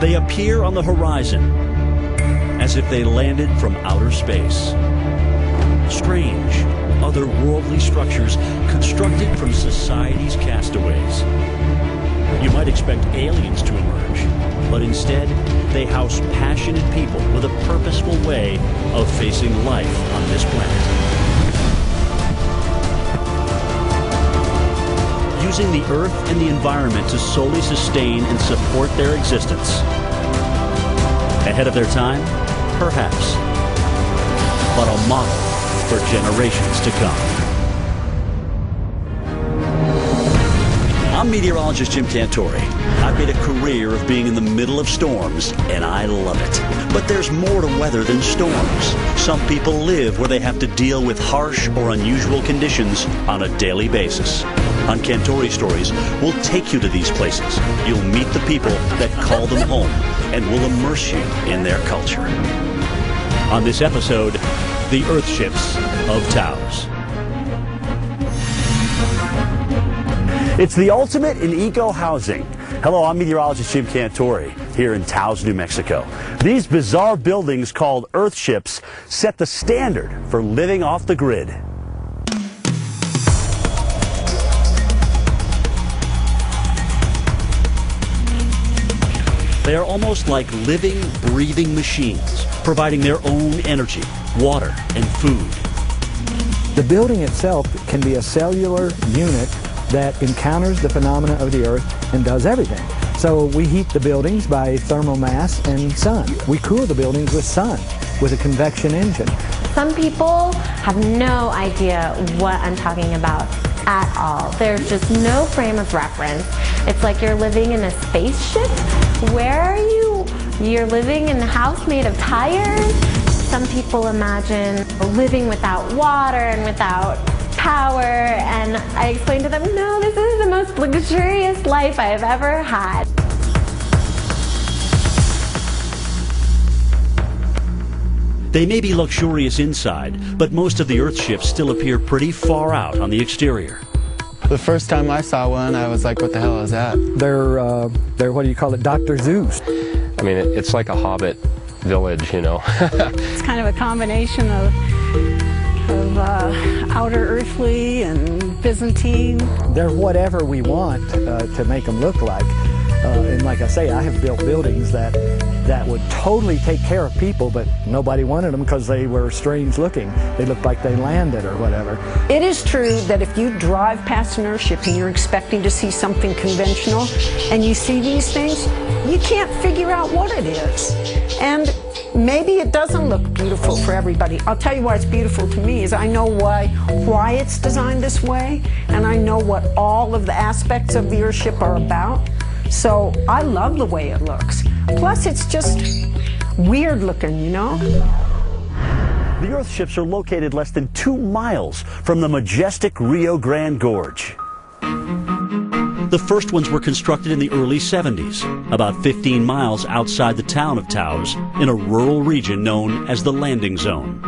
They appear on the horizon as if they landed from outer space. Strange, otherworldly structures constructed from society's castaways. You might expect aliens to emerge, but instead they house passionate people with a purposeful way of facing life on this planet. Using the earth and the environment to solely sustain and support their existence. Ahead of their time? Perhaps. But a model for generations to come. I'm meteorologist Jim Cantore. I've made a career of being in the middle of storms, and I love it. But there's more to weather than storms. Some people live where they have to deal with harsh or unusual conditions on a daily basis. On Cantore Stories, we'll take you to these places. You'll meet the people that call them home, and we'll immerse you in their culture. On this episode, the Earthships of Taos. It's the ultimate in eco-housing. Hello, I'm meteorologist Jim Cantore here in Taos, New Mexico. These bizarre buildings called Earthships set the standard for living off the grid. They are almost like living, breathing machines, providing their own energy, water, and food. The building itself can be a cellular unit that encounters the phenomena of the earth and does everything. So we heat the buildings by thermal mass and sun. We cool the buildings with sun, with a convection engine. Some people have no idea what I'm talking about at all. There's just no frame of reference. It's like you're living in a spaceship. Where are you? You're living in a house made of tires? Some people imagine living without water and without power, and I explained to them, no, this is the most luxurious life I've ever had. They may be luxurious inside, but most of the Earthships still appear pretty far out on the exterior. The first time I saw one, I was like, what the hell is that? They're what do you call it, Dr. Zeus. I mean, it's like a hobbit village, you know. It's kind of a combination of outer earthly and Byzantine. They're whatever we want to make them look like. And like I say, I have built buildings that would totally take care of people, but nobody wanted them because they were strange looking. They looked like they landed or whatever. It is true that if you drive past an Earthship and you're expecting to see something conventional and you see these things, you can't figure out what it is. And maybe it doesn't look beautiful for everybody. I'll tell you why it's beautiful to me is I know why it's designed this way, and I know what all of the aspects of the Earthship are about. So I love the way it looks. Plus it's just weird looking, you know? The Earthships are located less than 2 miles from the majestic Rio Grande Gorge. The first ones were constructed in the early 70s, about 15 miles outside the town of Taos, in a rural region known as the Landing Zone.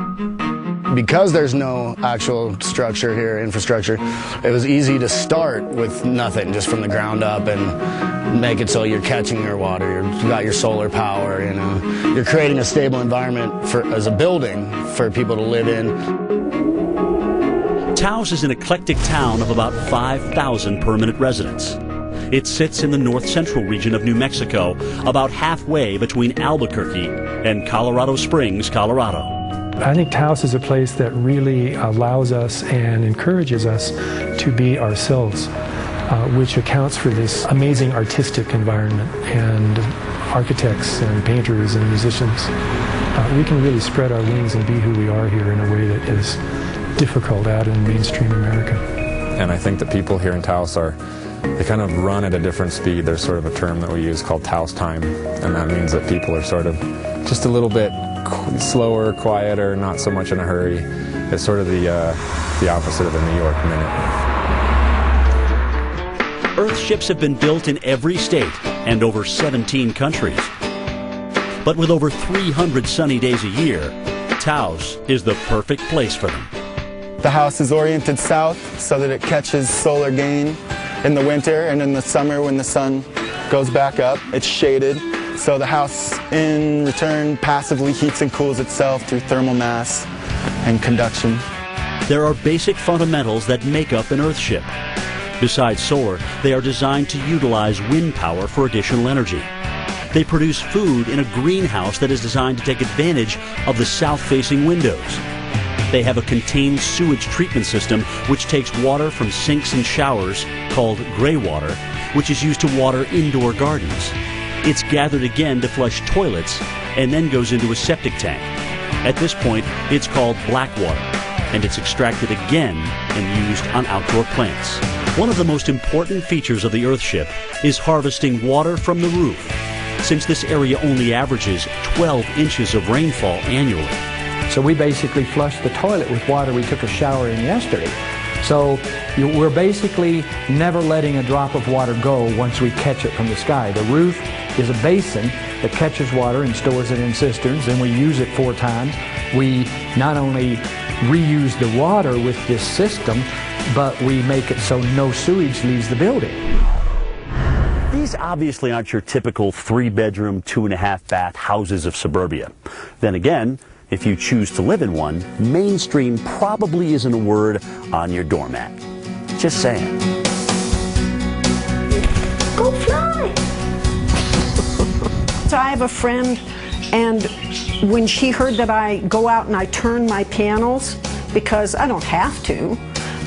Because there's no actual structure here, infrastructure, it was easy to start with nothing, just from the ground up, and make it so you're catching your water, you got your solar power, you know. You're creating a stable environment as a building for people to live in. Taos is an eclectic town of about 5,000 permanent residents. It sits in the north-central region of New Mexico, about halfway between Albuquerque and Colorado Springs, Colorado. I think Taos is a place that really allows us and encourages us to be ourselves, which accounts for this amazing artistic environment, and architects and painters and musicians. We can really spread our wings and be who we are here in a way that is difficult out in mainstream America. And I think that people here in Taos they kind of run at a different speed. There's sort of a term that we use called Taos time, and that means that people are sort of just a little bit slower, quieter, not so much in a hurry. It's sort of the opposite of the New York minute. Earthships have been built in every state and over 17 countries. But with over 300 sunny days a year, Taos is the perfect place for them. The house is oriented south so that it catches solar gain in the winter, and in the summer when the sun goes back up, it's shaded So the house, in return, passively heats and cools itself through thermal mass and conduction. There are basic fundamentals that make up an Earthship. Besides solar, they are designed to utilize wind power for additional energy. They produce food in a greenhouse that is designed to take advantage of the south-facing windows. They have a contained sewage treatment system which takes water from sinks and showers, called gray water, which is used to water indoor gardens. It's gathered again to flush toilets and then goes into a septic tank. At this point, it's called black water, and it's extracted again and used on outdoor plants. One of the most important features of the Earthship is harvesting water from the roof, since this area only averages 12 inches of rainfall annually. So we basically flushed the toilet with water we took a shower in yesterday. So we're basically never letting a drop of water go once we catch it from the sky. The roof is a basin that catches water and stores it in cisterns, and we use it 4 times. We not only reuse the water with this system, but we make it so no sewage leaves the building. These obviously aren't your typical 3-bedroom, 2.5-bath houses of suburbia. Then again, if you choose to live in one, mainstream probably isn't a word on your doormat. Just saying. Go fly! So I have a friend, and when she heard that I go out and I turn my panels, because I don't have to,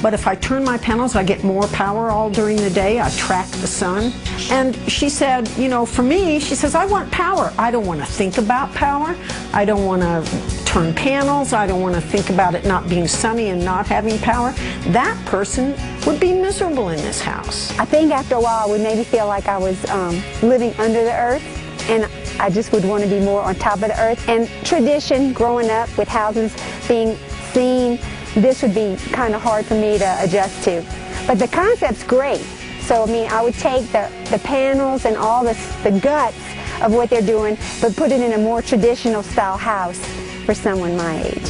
but if I turn my panels, I get more power all during the day. I track the sun. And she said, you know, for me, she says, I want power. I don't want to think about power. I don't want to turn panels. I don't want to think about it not being sunny and not having power. That person would be miserable in this house. I think after a while, it would maybe feel like I was living under the earth, and I just would want to be more on top of the earth. And tradition, growing up with houses being seen, this would be kind of hard for me to adjust to. But the concept's great. So, I mean, I would take the panels and all the guts of what they're doing, but put it in a more traditional style house for someone my age.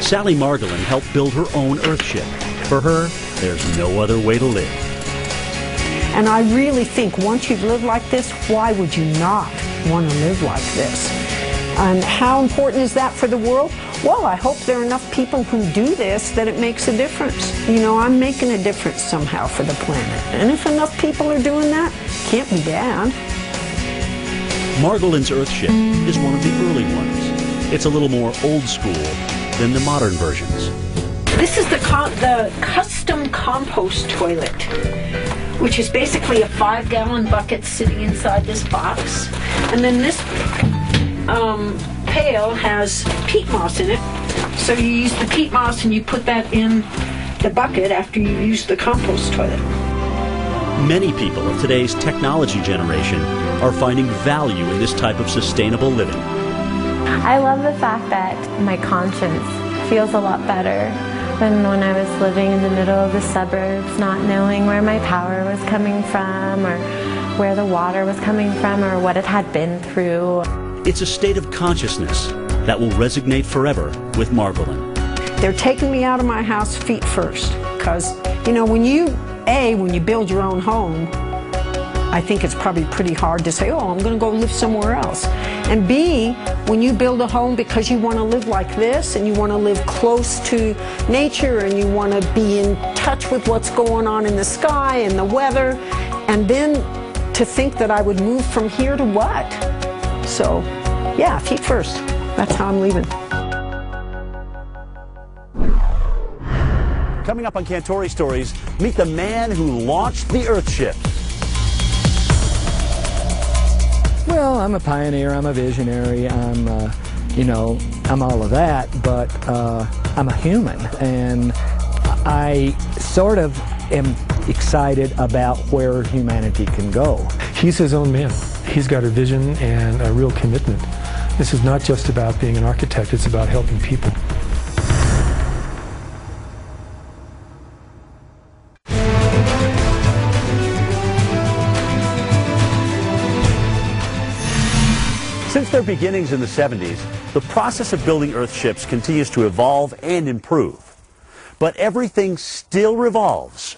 Sally Margolin helped build her own Earthship. For her, there's no other way to live. And I really think once you've lived like this, why would you not want to live like this? And how important is that for the world? Well, I hope there are enough people who do this that it makes a difference. You know, I'm making a difference somehow for the planet. And if enough people are doing that, it can't be bad. Margolin's Earthship is one of the early ones. It's a little more old school than the modern versions. This is the custom compost toilet, which is basically a 5-gallon bucket sitting inside this box. And then this pail has peat moss in it. So you use the peat moss and you put that in the bucket after you use the compost toilet. Many people of today's technology generation are finding value in this type of sustainable living. I love the fact that my conscience feels a lot better than when I was living in the middle of the suburbs, not knowing where my power was coming from or where the water was coming from or what it had been through. It's a state of consciousness that will resonate forever with Margolin. They're taking me out of my house feet first, because, you know, when you build your own home, I think it's probably pretty hard to say, oh, I'm going to go live somewhere else. And B, when you build a home because you want to live like this and you want to live close to nature and you want to be in touch with what's going on in the sky and the weather, and then to think that I would move from here to what? So, yeah, feet first. That's how I'm leaving. Coming up on Cantori Stories, meet the man who launched the Earthship. Well, I'm a pioneer, I'm a visionary, I'm all of that, but I'm a human, and I sort of am excited about where humanity can go. He's his own man. He's got a vision and a real commitment. This is not just about being an architect, it's about helping people. Since their beginnings in the 70s, the process of building Earthships continues to evolve and improve. But everything still revolves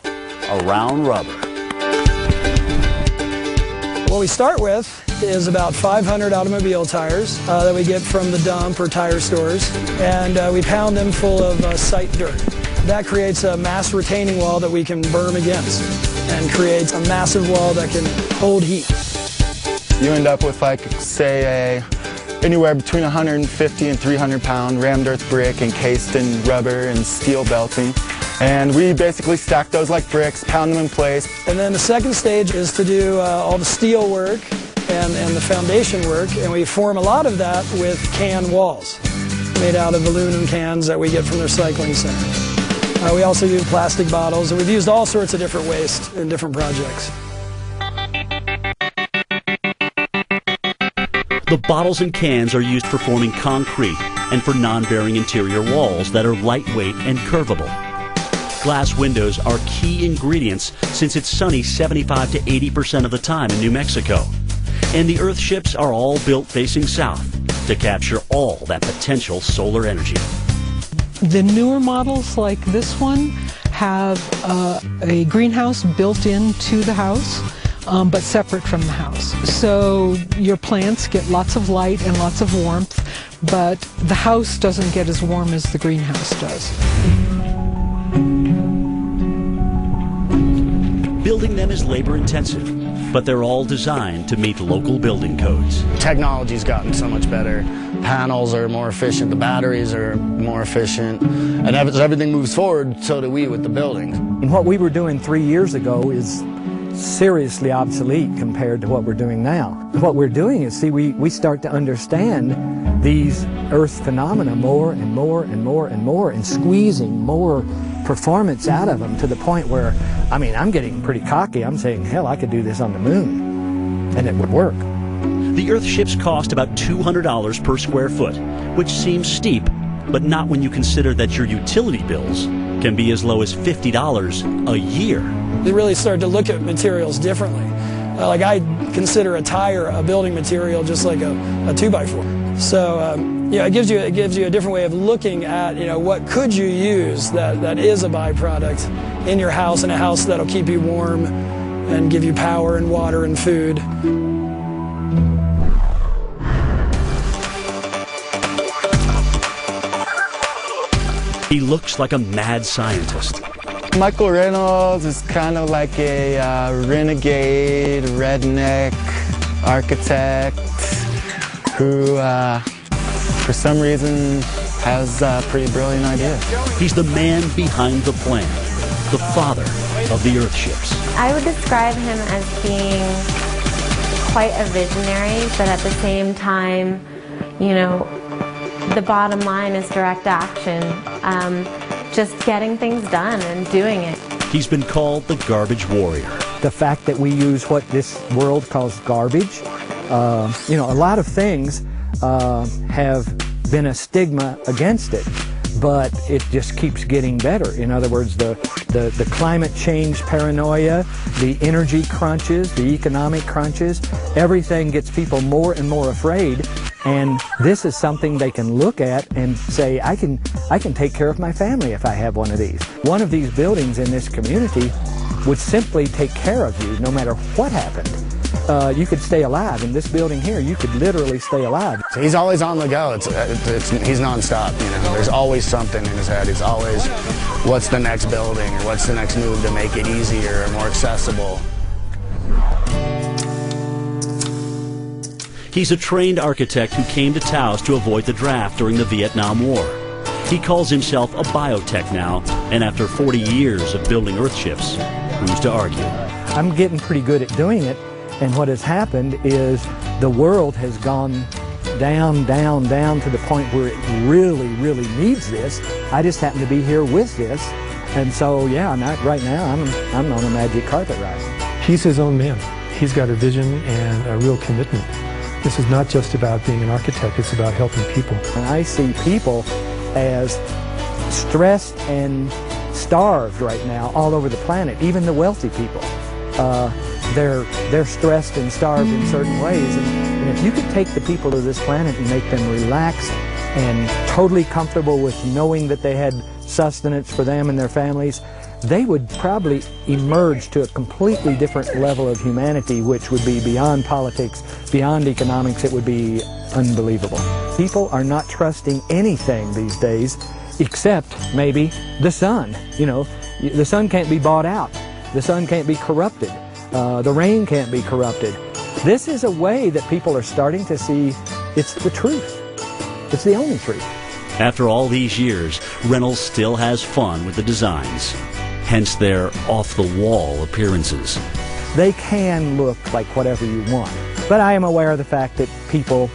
around rubber. What we start with is about 500 automobile tires that we get from the dump or tire stores, and we pound them full of site dirt. That creates a mass retaining wall that we can berm against and creates a massive wall that can hold heat. You end up with, like, say, anywhere between 150 and 300 pound rammed earth brick encased in rubber and steel belting. And we basically stack those like bricks, pound them in place. And then the second stage is to do all the steel work and the foundation work, and we form a lot of that with can walls made out of aluminum cans that we get from the recycling center. We also use plastic bottles, and we've used all sorts of different waste in different projects. The bottles and cans are used for forming concrete and for non-bearing interior walls that are lightweight and curvable. Glass windows are key ingredients since it's sunny 75 to 80% of the time in New Mexico. And the Earthships are all built facing south to capture all that potential solar energy. The newer models like this one have a greenhouse built into the house, but separate from the house. So your plants get lots of light and lots of warmth, but the house doesn't get as warm as the greenhouse does. Building them is labor intensive, but they're all designed to meet local building codes. Technology's gotten so much better. Panels are more efficient, the batteries are more efficient, and as everything moves forward, so do we with the buildings. And what we were doing 3 years ago is seriously obsolete compared to what we're doing now. What we're doing is, see, we start to understand these earth phenomena more and more and more and more, and squeezing more performance out of them to the point where, I mean, I'm getting pretty cocky. I'm saying, hell, I could do this on the moon, and it would work. The Earthships cost about $200 per square foot, which seems steep, but not when you consider that your utility bills can be as low as $50 a year. They really started to look at materials differently. Like, I consider a tire a building material just like a 2x4. So yeah, it gives you a different way of looking at, you know, what could you use that is a byproduct in your house, in a house that'll keep you warm and give you power and water and food. He looks like a mad scientist. Michael Reynolds is kind of like a renegade, redneck architect who, for some reason, has a pretty brilliant idea. He's the man behind the plan, the father of the Earthships. I would describe him as being quite a visionary, but at the same time, you know, the bottom line is direct action. Just getting things done and doing it. He's been called the garbage warrior. The fact that we use what this world calls garbage, you know, a lot of things have been a stigma against it, but it just keeps getting better. In other words, the climate change paranoia, the energy crunches, the economic crunches, everything gets people more and more afraid. And this is something they can look at and say, I can take care of my family if I have one of these. One of these buildings in this community would simply take care of you no matter what happened. You could stay alive. In this building here, you could literally stay alive. So he's always on the go. He's nonstop, you know. There's always something in his head. It's always, what's the next building, or what's the next move to make it easier or more accessible. He's a trained architect who came to Taos to avoid the draft during the Vietnam War. He calls himself a biotech now, and after 40 years of building Earthships, who's to argue? I'm getting pretty good at doing it, and what has happened is the world has gone down, down, down to the point where it really, really needs this. I just happen to be here with this, and so yeah, right now I'm on a magic carpet ride. He's his own man. He's got a vision and a real commitment. This is not just about being an architect, it's about helping people. And I see people as stressed and starved right now all over the planet, even the wealthy people. They're stressed and starved in certain ways, and if you could take the people of this planet and make them relaxed and totally comfortable with knowing that they had sustenance for them and their families, they would probably emerge to a completely different level of humanity, which would be beyond politics, beyond economics. It would be unbelievable. People are not trusting anything these days except maybe the sun. You know, the sun can't be bought out. The sun can't be corrupted. The rain can't be corrupted. This is a way that people are starting to see it's the truth. It's the only truth. After all these years, Reynolds still has fun with the designs. Hence their off-the-wall appearances. They can look like whatever you want, but I am aware of the fact that people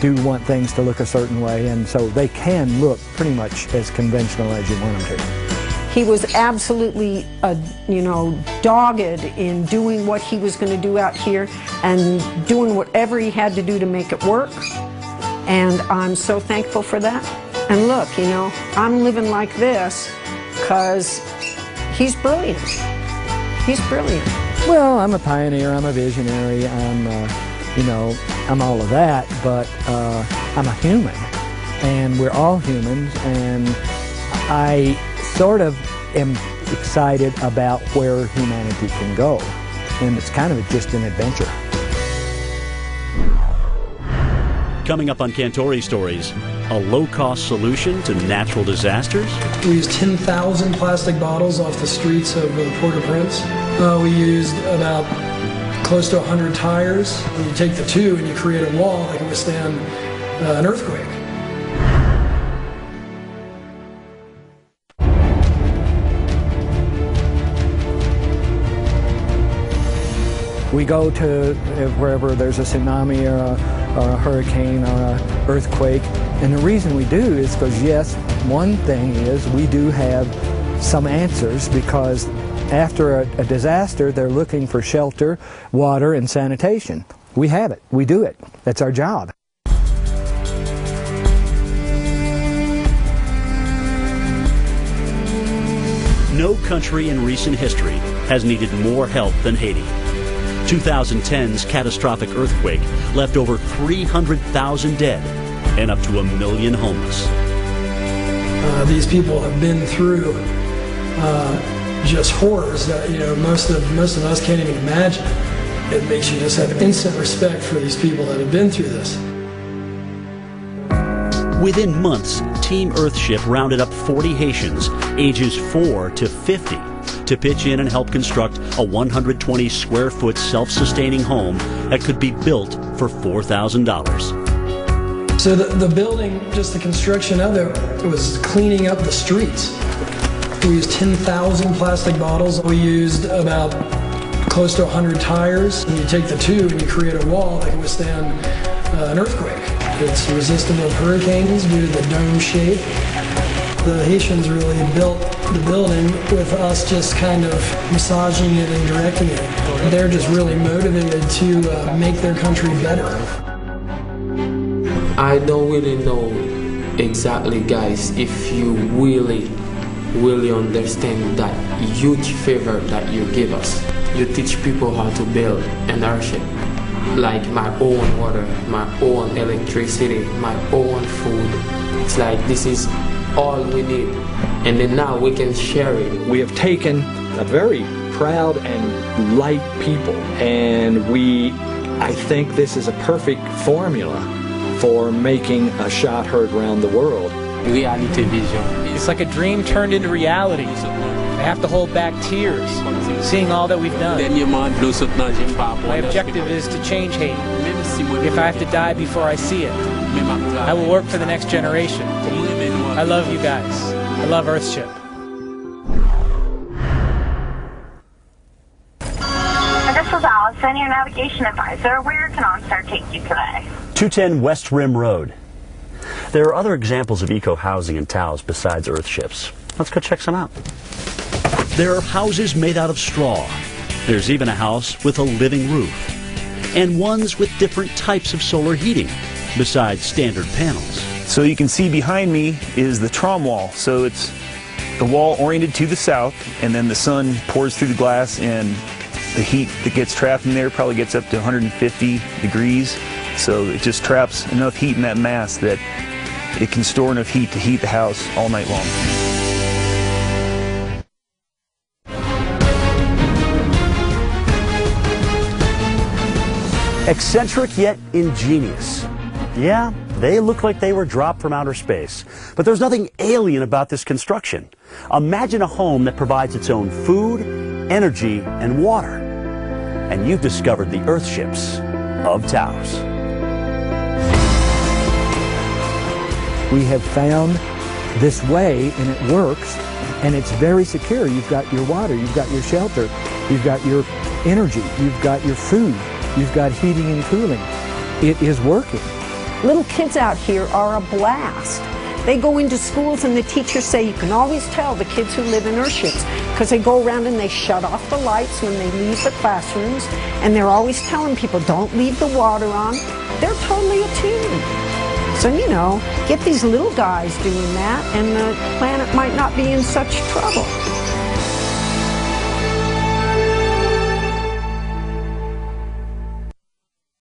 do want things to look a certain way, and so they can look pretty much as conventional as you want them to. He was absolutely, dogged in doing what he was going to do out here and doing whatever he had to do to make it work. And I'm so thankful for that. And look, I'm living like this because he's brilliant. He's brilliant. Well, I'm a pioneer, I'm a visionary, I'm all of that, but I'm a human. And we're all humans, and I sort of am excited about where humanity can go. And it's kind of just an adventure. Coming up on Cantori Stories, a low-cost solution to natural disasters. We used 10,000 plastic bottles off the streets of Port-au-Prince. We used about close to 100 tires. When you take the two and you create a wall that can withstand an earthquake. We go to wherever there's a tsunami or a hurricane or an earthquake, and the reason we do is because, yes, one thing is we do have some answers, because after a disaster they're looking for shelter, water, and sanitation. We have it. We do it. That's our job. No country in recent history has needed more help than Haiti. 2010's catastrophic earthquake left over 300,000 dead and up to 1 million homeless. These people have been through just horrors that most of us can't even imagine. It makes you just have instant respect for these people that have been through this. Within months, Team Earthship rounded up 40 Haitians, ages 4 to 50, to pitch in and help construct a 120 square foot self-sustaining home that could be built for $4,000. So the building, just the construction of it, was cleaning up the streets. We used 10,000 plastic bottles. We used about close to 100 tires. When you take the two and you create a wall that can withstand an earthquake. It's resistant of hurricanes due to the dome shape. The Haitians really built the building with us just kind of massaging it and directing it. They're just really motivated to make their country better. I don't really know exactly, guys, if you really understand that huge favor that you give us. You teach people how to build an airship. Like my own water, my own electricity, my own food. It's like this is all we need. And then now we can share it. We have taken a very proud and light people, and I think this is a perfect formula for making a shot heard around the world. Reality vision. It's like a dream turned into reality. I have to hold back tears, seeing all that we've done. My objective is to change Haiti. If I have to die before I see it, I will work for the next generation. I love you guys. I love Earthship. This is Allison, your navigation advisor. Where can OnStar take you today? 210 West Rim Road. There are other examples of eco-housing in Taos besides Earthships. Let's go check some out. There are houses made out of straw. There's even a house with a living roof. And ones with different types of solar heating, besides standard panels. So you can see behind me is the Trom Wall. So it's the wall oriented to the south, and then the sun pours through the glass, and the heat that gets trapped in there probably gets up to 150 degrees. So it just traps enough heat in that mass that it can store enough heat to heat the house all night long. Eccentric yet ingenious. Yeah, they look like they were dropped from outer space. But there's nothing alien about this construction. Imagine a home that provides its own food, energy, and water. And you've discovered the Earthships of Taos. We have found this way, and it works, and it's very secure. You've got your water, you've got your shelter, you've got your energy, you've got your food, you've got heating and cooling. It is working. Little kids out here are a blast. They go into schools and the teachers say you can always tell the kids who live in Earthships because they go around and they shut off the lights when they leave the classrooms, and they're always telling people don't leave the water on. They're totally attuned. So, you know, get these little guys doing that and the planet might not be in such trouble.